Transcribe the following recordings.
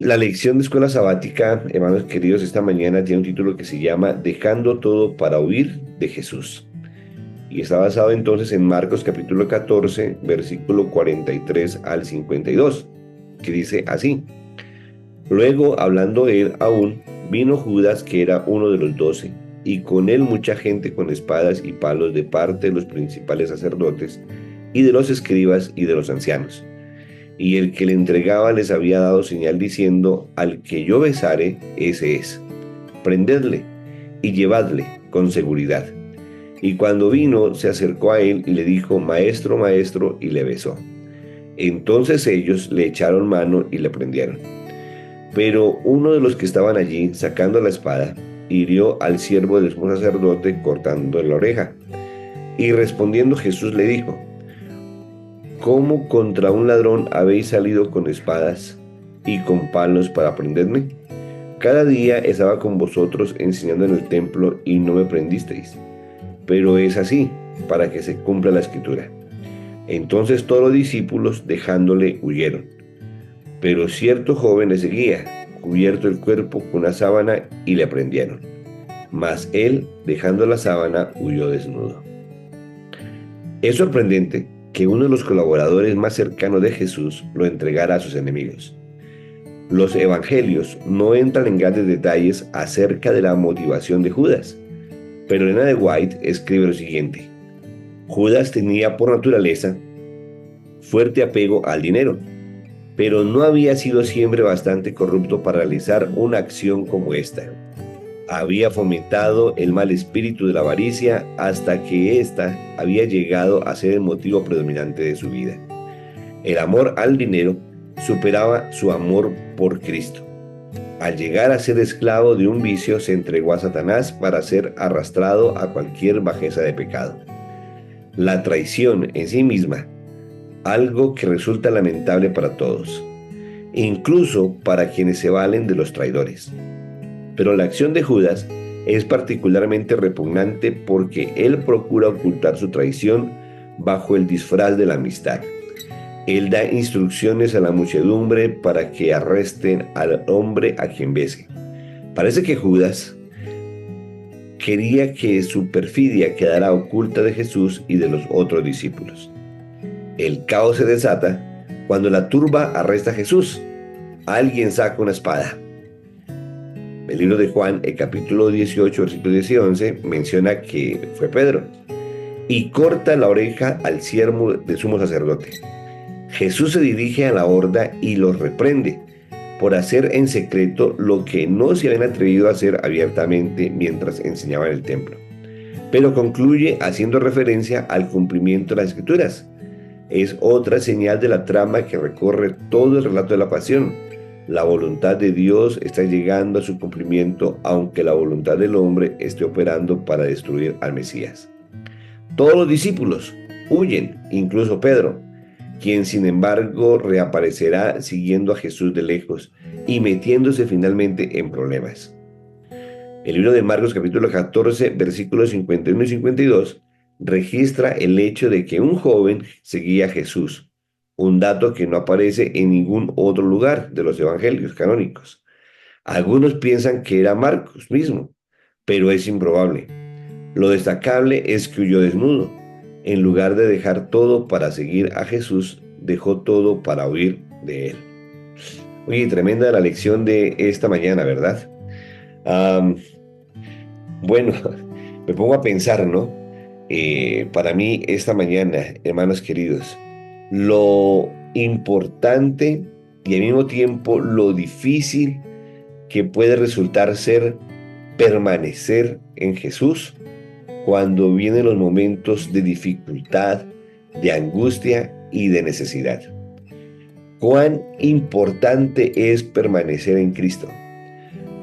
La lección de escuela sabática, hermanos queridos, esta mañana tiene un título que se llama Dejando todo para huir de Jesús. Y está basado entonces en Marcos capítulo 14, versículo 43 al 52, que dice así. Luego, hablando él aún, vino Judas, que era uno de los 12, y con él mucha gente con espadas y palos de parte de los principales sacerdotes, y de los escribas y de los ancianos. Y el que le entregaba les había dado señal diciendo, al que yo besare, ese es. Prendedle y llevadle con seguridad. Y cuando vino, se acercó a él y le dijo, Maestro, maestro, y le besó. Entonces ellos le echaron mano y le prendieron. Pero uno de los que estaban allí, sacando la espada, hirió al siervo del sumo sacerdote cortando la oreja. Y respondiendo Jesús le dijo, ¿cómo contra un ladrón habéis salido con espadas y con palos para prenderme? Cada día estaba con vosotros enseñando en el templo y no me prendisteis. Pero es así, para que se cumpla la escritura. Entonces todos los discípulos, dejándole, huyeron. Pero cierto joven le seguía, cubierto el cuerpo con una sábana, y le prendieron. Mas él, dejando la sábana, huyó desnudo. Es sorprendente que uno de los colaboradores más cercanos de Jesús lo entregara a sus enemigos. Los evangelios no entran en grandes detalles acerca de la motivación de Judas, pero Elena de White escribe lo siguiente. Judas tenía por naturaleza fuerte apego al dinero, pero no había sido siempre bastante corrupto para realizar una acción como esta. Había fomentado el mal espíritu de la avaricia hasta que ésta había llegado a ser el motivo predominante de su vida. El amor al dinero superaba su amor por Cristo. Al llegar a ser esclavo de un vicio, se entregó a Satanás para ser arrastrado a cualquier bajeza de pecado. La traición en sí misma, algo que resulta lamentable para todos, incluso para quienes se valen de los traidores. Pero la acción de Judas es particularmente repugnante porque él procura ocultar su traición bajo el disfraz de la amistad. Él da instrucciones a la muchedumbre para que arresten al hombre a quien bese. Parece que Judas quería que su perfidia quedara oculta de Jesús y de los otros discípulos. El caos se desata cuando la turba arresta a Jesús. Alguien saca una espada. El libro de Juan, el capítulo 18, versículos 10 y 11, menciona que fue Pedro, y corta la oreja al siervo del sumo sacerdote. Jesús se dirige a la horda y los reprende por hacer en secreto lo que no se habían atrevido a hacer abiertamente mientras enseñaban en el templo. Pero concluye haciendo referencia al cumplimiento de las Escrituras. Es otra señal de la trama que recorre todo el relato de la pasión. La voluntad de Dios está llegando a su cumplimiento, aunque la voluntad del hombre esté operando para destruir al Mesías. Todos los discípulos huyen, incluso Pedro, quien sin embargo reaparecerá siguiendo a Jesús de lejos y metiéndose finalmente en problemas. El libro de Marcos capítulo 14, versículos 51 y 52, registra el hecho de que un joven seguía a Jesús, un dato que no aparece en ningún otro lugar de los evangelios canónicos. Algunos piensan que era Marcos mismo, pero es improbable. Lo destacable es que huyó desnudo. En lugar de dejar todo para seguir a Jesús, dejó todo para huir de él. Oye, tremenda la lección de esta mañana, ¿verdad? Um, bueno, me pongo a pensar, ¿no? Para mí, esta mañana, hermanos queridos, lo importante y al mismo tiempo lo difícil que puede resultar ser permanecer en Jesús cuando vienen los momentos de dificultad, de angustia y de necesidad. Cuán importante es permanecer en Cristo.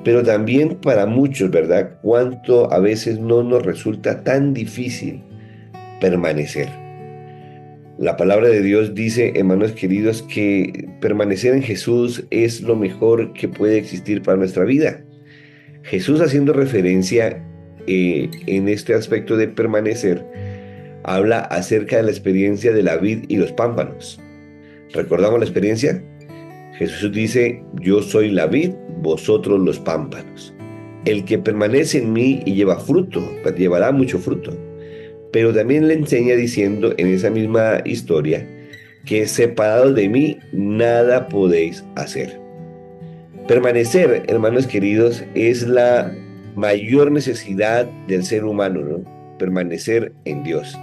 Pero también para muchos, ¿verdad? Cuánto a veces no nos resulta tan difícil permanecer. La palabra de Dios dice, hermanos queridos, que permanecer en Jesús es lo mejor que puede existir para nuestra vida. Jesús, haciendo referencia en este aspecto de permanecer, habla acerca de la experiencia de la vid y los pámpanos. ¿Recordamos la experiencia? Jesús dice, yo soy la vid, vosotros los pámpanos. El que permanece en mí y lleva fruto, pues llevará mucho fruto. Pero también le enseña diciendo en esa misma historia que separados de mí nada podéis hacer. Permanecer, hermanos queridos, es la mayor necesidad del ser humano, ¿no? Permanecer en Dios.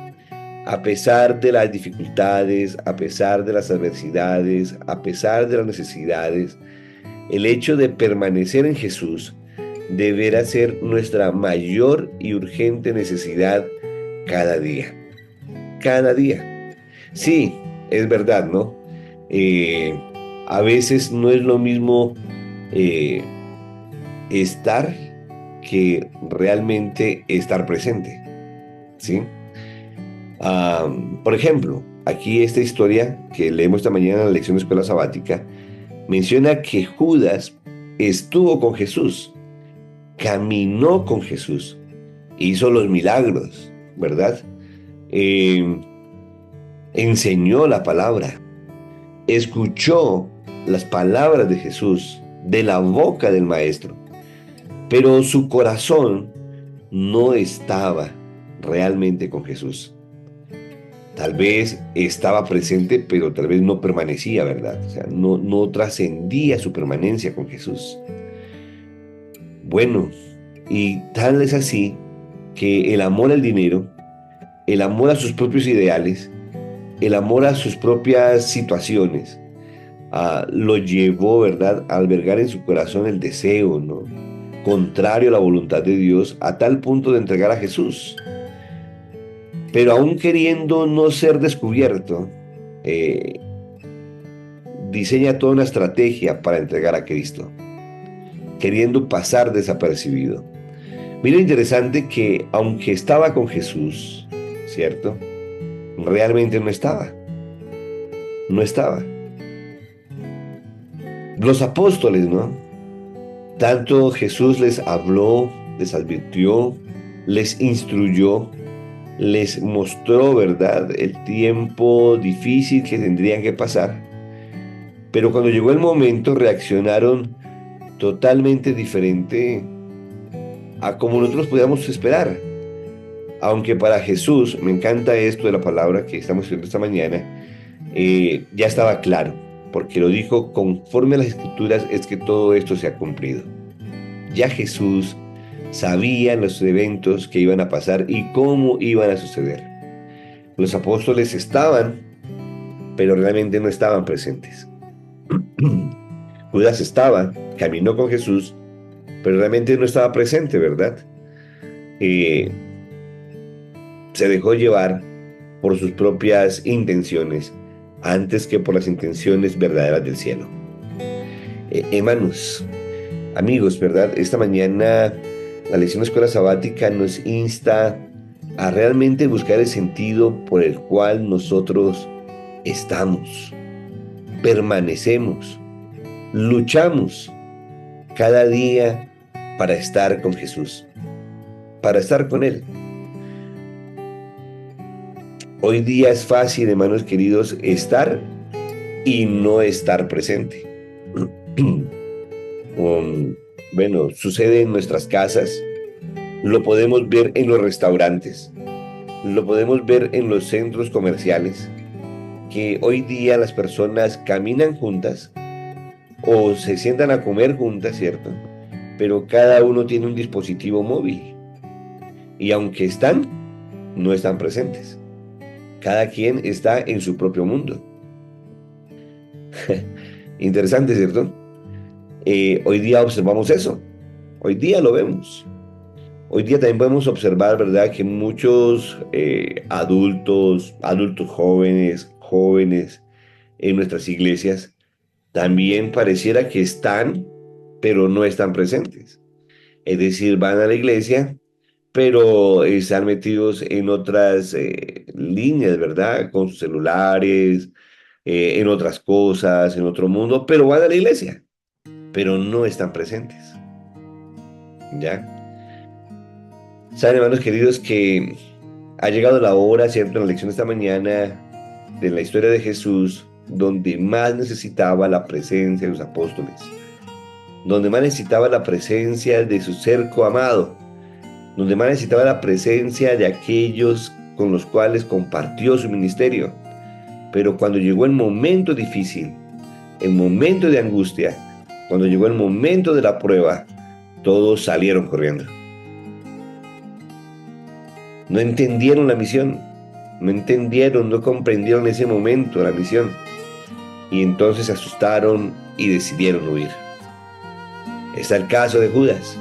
A pesar de las dificultades, a pesar de las adversidades, a pesar de las necesidades, el hecho de permanecer en Jesús deberá ser nuestra mayor y urgente necesidad cada día. Cada día. Sí, es verdad, ¿no? Eh, a veces no es lo mismo eh, estar que realmente estar presente, ¿sí? Por ejemplo, aquí esta historia que leemos esta mañana en la lección de escuela sabática menciona que Judas estuvo con Jesús, caminó con Jesús, hizo los milagros, ¿verdad? Eh, Enseñó la palabra, escuchó las palabras de Jesús de la boca del Maestro, pero su corazón no estaba realmente con Jesús. Tal vez estaba presente, pero tal vez no permanecía, ¿verdad? O sea, no trascendía su permanencia con Jesús. Bueno, y tal es así que el amor al dinero, el amor a sus propios ideales, el amor a sus propias situaciones, lo llevó, ¿verdad?, a albergar en su corazón el deseo, ¿no? Contrario a la voluntad de Dios, a tal punto de entregar a Jesús. Pero aún queriendo no ser descubierto, eh, diseña toda una estrategia para entregar a Cristo, queriendo pasar desapercibido. Mira, interesante que aunque estaba con Jesús, ¿cierto? Realmente no estaba. No estaba. Los apóstoles, ¿no? Tanto Jesús les habló, les advirtió, les instruyó, les mostró, ¿verdad?, el tiempo difícil que tendrían que pasar. Pero cuando llegó el momento reaccionaron totalmente diferente a como nosotros podíamos esperar. Aunque para Jesús, me encanta esto de la palabra que estamos estudiando esta mañana, ya estaba claro, porque lo dijo conforme a las Escrituras es que todo esto se ha cumplido. Ya Jesús sabía los eventos que iban a pasar y cómo iban a suceder. Los apóstoles estaban, pero realmente no estaban presentes. Judas estaba, caminó con Jesús, pero realmente no estaba presente, ¿verdad? Eh, Se dejó llevar por sus propias intenciones antes que por las intenciones verdaderas del cielo. Hermanos, amigos, ¿verdad? Esta mañana la lección de escuela sabática nos insta a realmente buscar el sentido por el cual nosotros estamos, permanecemos, luchamos cada día para estar con Jesús, para estar con Él. Hoy día es fácil, hermanos queridos, estar y no estar presente. Bueno, sucede en nuestras casas, lo podemos ver en los restaurantes, lo podemos ver en los centros comerciales, que hoy día las personas caminan juntas o se sientan a comer juntas, ¿cierto? Pero cada uno tiene un dispositivo móvil y aunque están, no están presentes. Cada quien está en su propio mundo. Interesante, ¿cierto? Hoy día observamos eso. Hoy día lo vemos. Hoy día también podemos observar, ¿verdad?, que muchos adultos jóvenes, jóvenes en nuestras iglesias, también pareciera que están, pero no están presentes. Es decir, van a la iglesia, pero están metidos en otras líneas, ¿verdad? Con sus celulares, en otras cosas, en otro mundo, pero van a la iglesia, pero no están presentes. ¿Ya? Saben, hermanos queridos, que ha llegado la hora, ¿cierto? En la lección de esta mañana, de la historia de Jesús, donde más necesitaba la presencia de los apóstoles, donde más necesitaba la presencia de su cerco amado, donde más necesitaba la presencia de aquellos con los cuales compartió su ministerio. Pero cuando llegó el momento difícil, el momento de angustia, cuando llegó el momento de la prueba, todos salieron corriendo. No entendieron la misión, no comprendieron en ese momento la misión. Y entonces se asustaron y decidieron huir. Está el caso de Judas,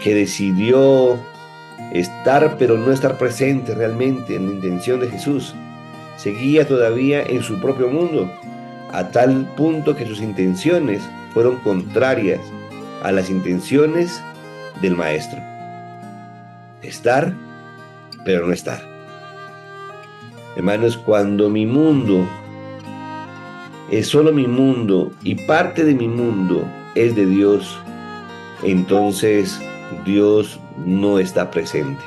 que decidió estar pero no estar presente realmente en la intención de Jesús. Seguía todavía en su propio mundo, a tal punto que sus intenciones fueron contrarias a las intenciones del Maestro. Estar, pero no estar. Hermanos, cuando mi mundo es solo mi mundo y parte de mi mundo es de Dios, entonces Dios no está presente,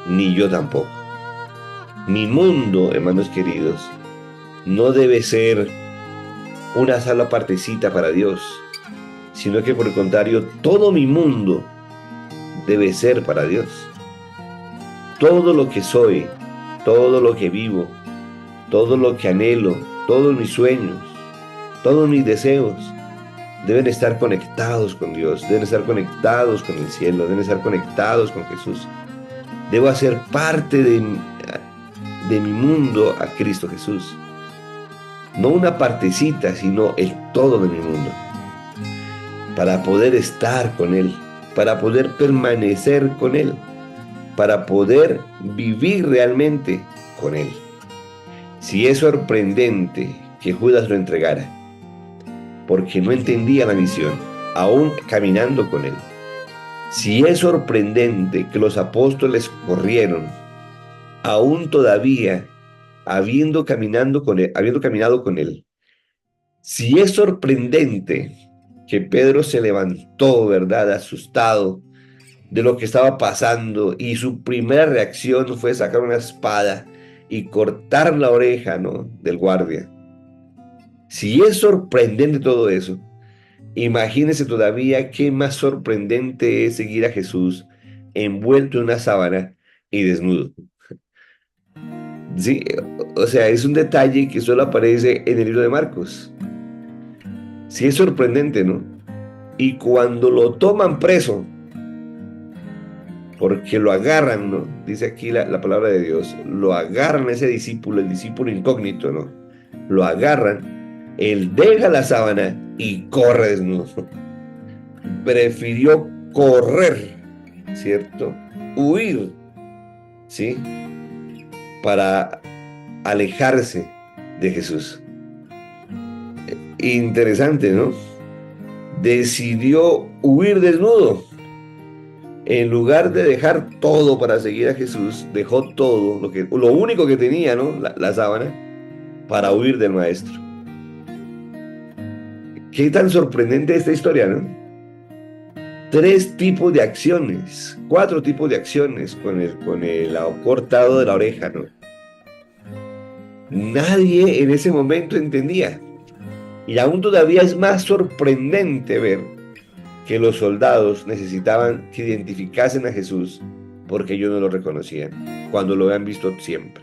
ni yo tampoco. Mi mundo, hermanos queridos, no debe ser una sola partecita para Dios, sino que por el contrario, todo mi mundo debe ser para Dios. Todo lo que soy, todo lo que vivo, todo lo que anhelo, todos mis sueños, todos mis deseos, deben estar conectados con Dios, deben estar conectados con el cielo, deben estar conectados con Jesús. Debo hacer parte de mi mundo a Cristo Jesús. No una partecita, sino el todo de mi mundo. Para poder estar con Él, para poder permanecer con Él, para poder vivir realmente con Él. Si es sorprendente que Judas lo entregara, porque no entendía la misión, aún caminando con Él. Si es sorprendente que los apóstoles corrieron, aún todavía habiendo caminado con Él. Si es sorprendente que Pedro se levantó, ¿verdad?, asustado de lo que estaba pasando, y su primera reacción fue sacar una espada y cortar la oreja, ¿no?, del guardia. Si es sorprendente todo eso, imagínense todavía qué más sorprendente es seguir a Jesús envuelto en una sábana y desnudo. Sí, o sea, es un detalle que solo aparece en el libro de Marcos. Sí, es sorprendente, ¿no? Y cuando lo toman preso, porque lo agarran, ¿no? Dice aquí la palabra de Dios, lo agarran a ese discípulo, el discípulo incógnito, ¿no? Lo agarran, él deja la sábana y corre desnudo. Prefirió correr, ¿cierto? Huir, ¿sí? Para alejarse de Jesús. Interesante, ¿no? Decidió huir desnudo. En lugar de dejar todo para seguir a Jesús, dejó todo, lo único que tenía, ¿no?, la sábana, para huir del Maestro. Qué tan sorprendente esta historia, ¿no? 3 tipos de acciones, 4 tipos de acciones con el cortado de la oreja, ¿no? Nadie en ese momento entendía. Y aún todavía es más sorprendente ver que los soldados necesitaban que identificasen a Jesús porque ellos no lo reconocían, cuando lo habían visto siempre.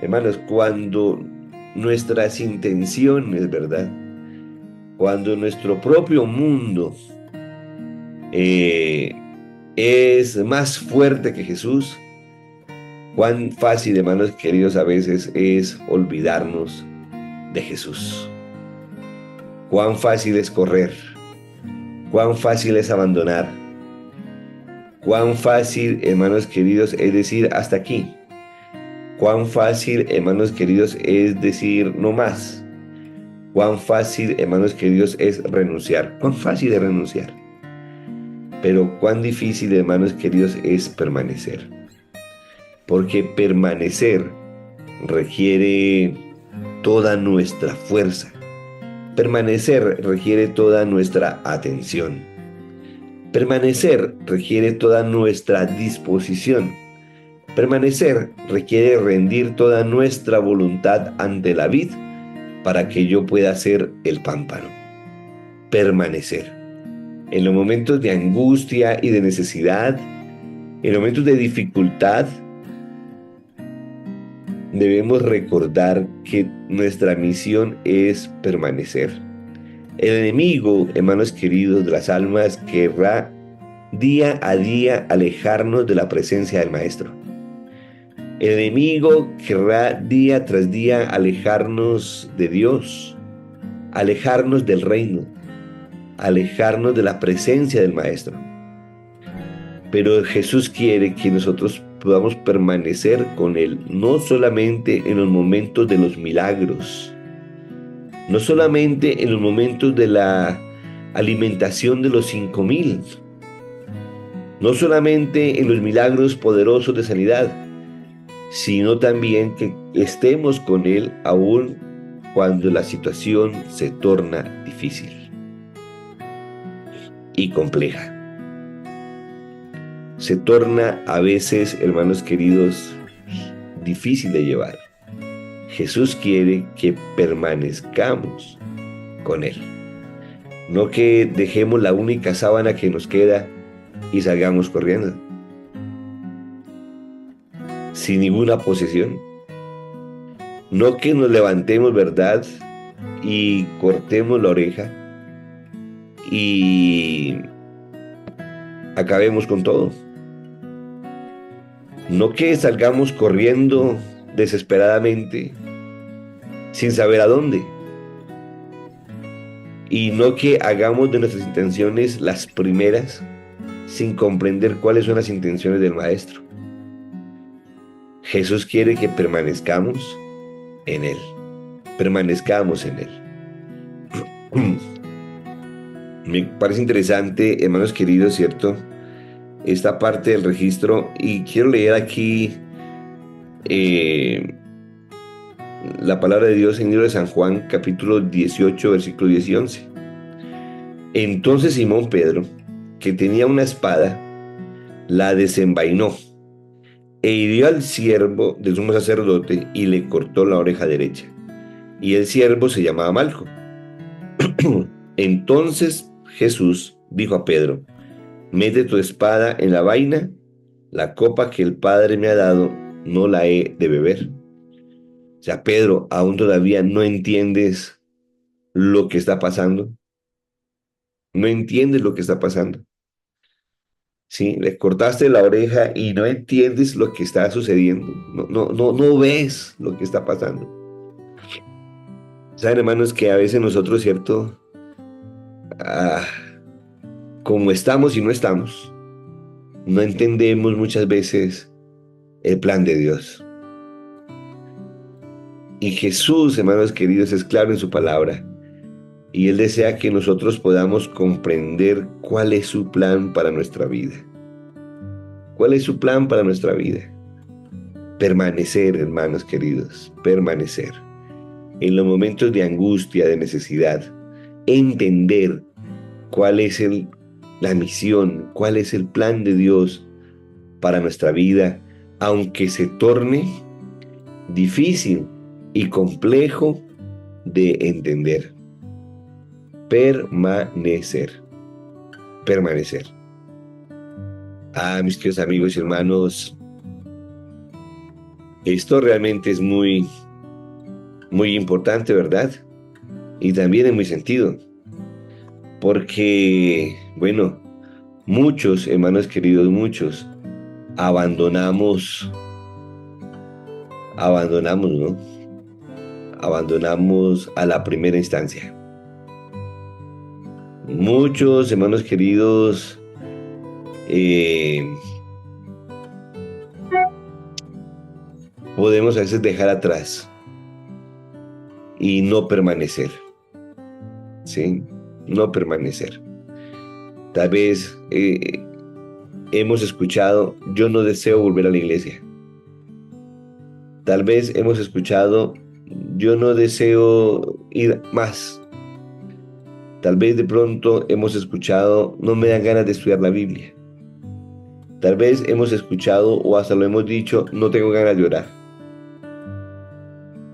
Hermanos, cuando nuestras intenciones, ¿verdad?, cuando nuestro propio mundo es más fuerte que Jesús, cuán fácil, hermanos queridos, a veces es olvidarnos de Jesús. Cuán fácil es correr. Cuán fácil es abandonar. Cuán fácil, hermanos queridos, es decir hasta aquí. Cuán fácil, hermanos queridos, es decir no más. Cuán fácil, hermanos queridos, es renunciar. Cuán fácil es renunciar. Pero cuán difícil, hermanos queridos, es permanecer. Porque permanecer requiere toda nuestra fuerza. Permanecer requiere toda nuestra atención. Permanecer requiere toda nuestra disposición. Permanecer requiere rendir toda nuestra voluntad ante la vid para que yo pueda ser el pámpano. Permanecer. En los momentos de angustia y de necesidad, en los momentos de dificultad, debemos recordar que nuestra misión es permanecer. El enemigo, hermanos queridos, de las almas, querrá día a día alejarnos de la presencia del Maestro. El enemigo querrá día tras día alejarnos de Dios, alejarnos del reino, alejarnos de la presencia del Maestro. Pero Jesús quiere que nosotros podamos permanecer con Él, no solamente en los momentos de los milagros, no solamente en los momentos de la alimentación de los 5,000, no solamente en los milagros poderosos de sanidad, sino también que estemos con Él aún cuando la situación se torna difícil y compleja. Se torna a veces, hermanos queridos, difícil de llevar. Jesús quiere que permanezcamos con Él. No que dejemos la única sábana que nos queda y salgamos corriendo. Sin ninguna posesión. No que nos levantemos, ¿verdad? Y cortemos la oreja y acabemos con todo. No que salgamos corriendo desesperadamente sin saber a dónde. Y no que hagamos de nuestras intenciones las primeras sin comprender cuáles son las intenciones del Maestro. Jesús quiere que permanezcamos en Él. Permanezcamos en Él. Me parece interesante, hermanos queridos, ¿cierto? Esta parte del registro, y quiero leer aquí la palabra de Dios en el libro de San Juan, capítulo 18, versículo 10 y 11. Entonces Simón Pedro, que tenía una espada, la desenvainó e hirió al siervo del sumo sacerdote y le cortó la oreja derecha. Y el siervo se llamaba Malco. Entonces Jesús dijo a Pedro: mete tu espada en la vaina, la copa que el Padre me ha dado, no la he de beber. O sea, Pedro, aún todavía no entiendes lo que está pasando. No entiendes lo que está pasando. Sí, le cortaste la oreja y no entiendes lo que está sucediendo. No ves lo que está pasando. Saben, hermanos, que a veces nosotros, ¿cierto? Como estamos y no estamos, no entendemos muchas veces el plan de Dios. Y Jesús, hermanos queridos, es claro en su palabra. Y Él desea que nosotros podamos comprender cuál es su plan para nuestra vida. ¿Cuál es su plan para nuestra vida? Permanecer, hermanos queridos, permanecer. En los momentos de angustia, de necesidad, entender cuál es la misión, cuál es el plan de Dios para nuestra vida, aunque se torne difícil y complejo de entender. Permanecer. Permanecer. Mis queridos amigos y hermanos, esto realmente es muy, muy importante, ¿verdad? Y también en mi sentido. Porque, bueno, muchos, hermanos queridos, muchos, abandonamos, ¿no? Abandonamos a la primera instancia. Muchos, hermanos queridos, podemos a veces dejar atrás y no permanecer, ¿sí? No permanecer. Tal vez hemos escuchado: yo no deseo volver a la iglesia. Tal vez hemos escuchado: yo no deseo ir más. Tal vez de pronto hemos escuchado: no me dan ganas de estudiar la Biblia. Tal vez hemos escuchado o hasta lo hemos dicho, no tengo ganas de orar.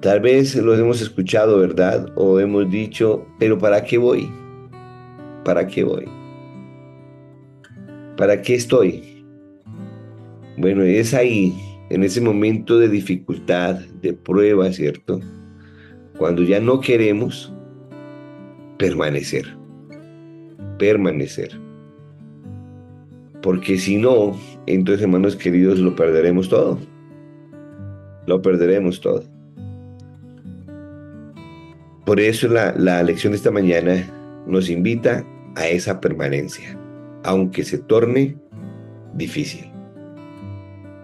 Tal vez lo hemos escuchado, ¿verdad? O hemos dicho, pero ¿para qué voy? ¿Para qué voy? ¿Para qué estoy? Bueno, es ahí, en ese momento de dificultad, de prueba, ¿cierto? Cuando ya no queremos permanecer, permanecer. Porque si no, entonces, hermanos queridos, lo perderemos todo. Lo perderemos todo. Por eso la lección de esta mañana nos invita a esa permanencia, aunque se torne difícil.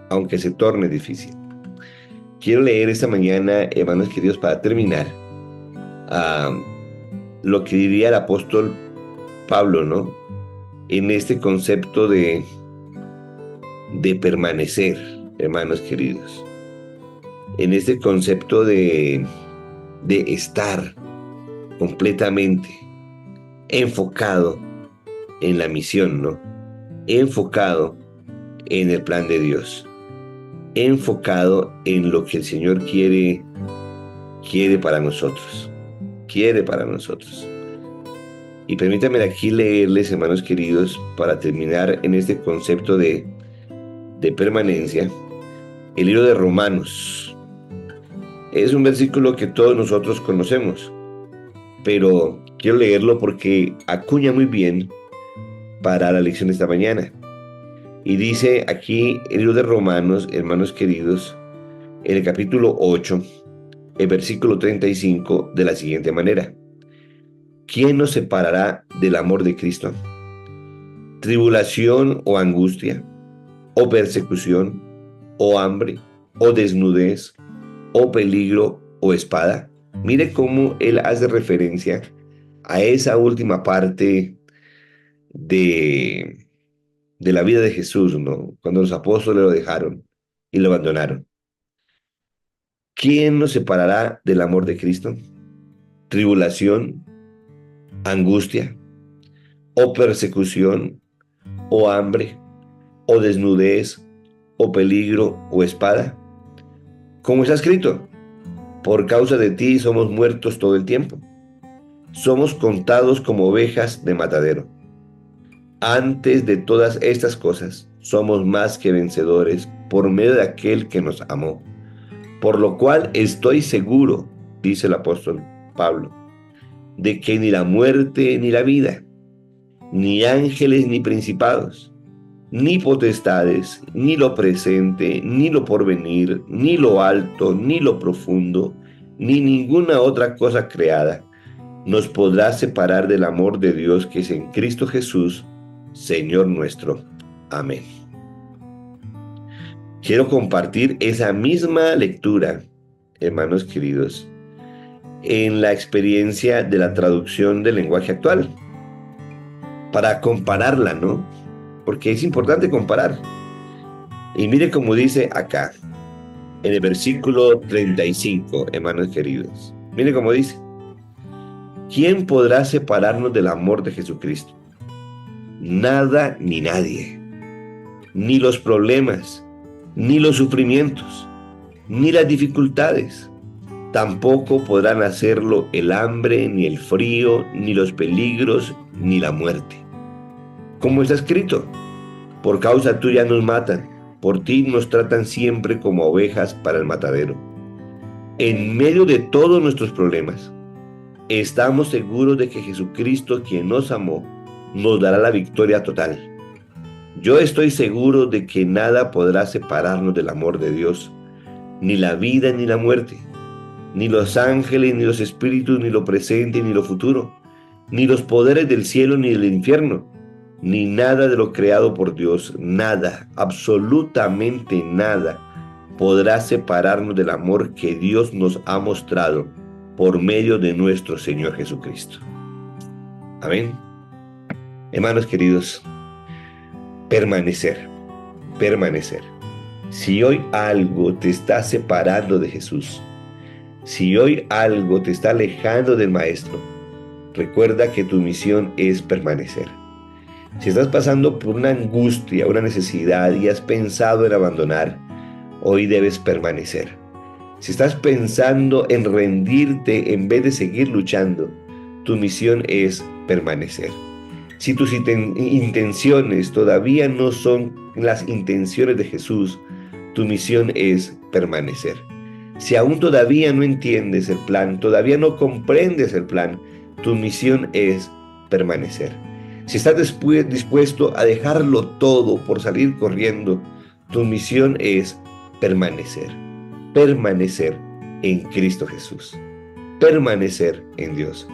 Aunque se torne difícil. Quiero leer esta mañana, hermanos queridos, para terminar, lo que diría el apóstol Pablo, ¿no? En este concepto de permanecer, hermanos queridos. En este concepto de estar completamente enfocado en la misión, ¿no? Enfocado en el plan de Dios. Enfocado en lo que el Señor quiere para nosotros. Quiere para nosotros. Y permítanme aquí leerles, hermanos queridos, para terminar en este concepto de permanencia, el libro de Romanos. Es un versículo que todos nosotros conocemos, pero quiero leerlo porque acuña muy bien para la lección de esta mañana. Y dice aquí el libro de Romanos, hermanos queridos, en el capítulo 8, el versículo 35, de la siguiente manera: ¿quién nos separará del amor de Cristo? ¿Tribulación o angustia, o persecución, o hambre, o desnudez, o peligro, o espada? Mire cómo él hace referencia a esa última parte de la vida de Jesús, ¿no? Cuando los apóstoles lo dejaron y lo abandonaron. ¿Quién nos separará del amor de Cristo? ¿Tribulación, angustia, o persecución, o hambre, o desnudez, o peligro, o espada? Como está escrito: por causa de ti somos muertos todo el tiempo. Somos contados como ovejas de matadero. Antes de todas estas cosas, somos más que vencedores por medio de aquel que nos amó. Por lo cual estoy seguro, dice el apóstol Pablo, de que ni la muerte ni la vida, ni ángeles ni principados, ni potestades, ni lo presente, ni lo porvenir, ni lo alto, ni lo profundo, ni ninguna otra cosa creada nos podrá separar del amor de Dios que es en Cristo Jesús, Señor nuestro. Amén. Quiero compartir esa misma lectura, hermanos queridos, en la experiencia de la traducción del lenguaje actual, para compararla, ¿no? Porque es importante comparar. Y mire cómo dice acá, en el versículo 35, hermanos queridos. Mire cómo dice: ¿quién podrá separarnos del amor de Jesucristo? Nada ni nadie, ni los problemas, ni los sufrimientos, ni las dificultades. Tampoco podrán hacerlo el hambre, ni el frío, ni los peligros, ni la muerte. Como está escrito: por causa tuya nos matan, por ti nos tratan siempre como ovejas para el matadero. En medio de todos nuestros problemas, estamos seguros de que Jesucristo, quien nos amó, nos dará la victoria total. Yo estoy seguro de que nada podrá separarnos del amor de Dios, ni la vida ni la muerte, ni los ángeles, ni los espíritus, ni lo presente, ni lo futuro, ni los poderes del cielo, ni del infierno, ni nada de lo creado por Dios. Nada, absolutamente nada, podrá separarnos del amor que Dios nos ha mostrado por medio de nuestro Señor Jesucristo. Amén. Hermanos queridos, permanecer. Si hoy algo te está separando de Jesús, si hoy algo te está alejando del Maestro, recuerda que tu misión es permanecer. Si estás pasando por una angustia, una necesidad y has pensado en abandonar, hoy debes permanecer. Si estás pensando en rendirte en vez de seguir luchando, tu misión es permanecer. Si tus intenciones todavía no son las intenciones de Jesús, tu misión es permanecer. Si aún todavía no entiendes el plan, todavía no comprendes el plan, tu misión es permanecer. Si estás dispuesto a dejarlo todo por salir corriendo, tu misión es permanecer. Permanecer en Cristo Jesús. Permanecer en Dios.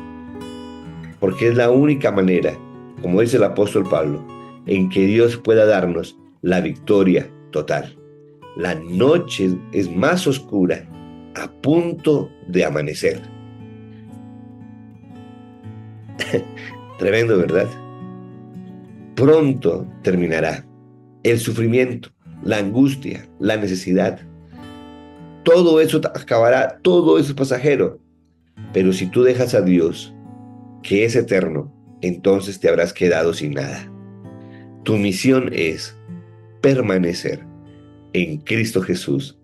Porque es la única manera, como dice el apóstol Pablo, en que Dios pueda darnos la victoria total. La noche es más oscura, a punto de amanecer. Tremendo, ¿verdad? Pronto terminará el sufrimiento, la angustia, la necesidad. Todo eso acabará, todo eso es pasajero. Pero si tú dejas a Dios, que es eterno, entonces te habrás quedado sin nada. Tu misión es permanecer en Cristo Jesús,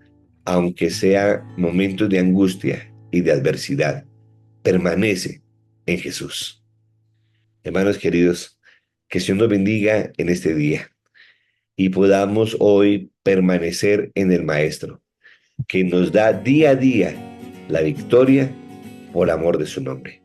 aunque sea momentos de angustia y de adversidad. Permanece en Jesús. Hermanos queridos, que Dios nos bendiga en este día y podamos hoy permanecer en el Maestro, que nos da día a día la victoria por amor de su nombre.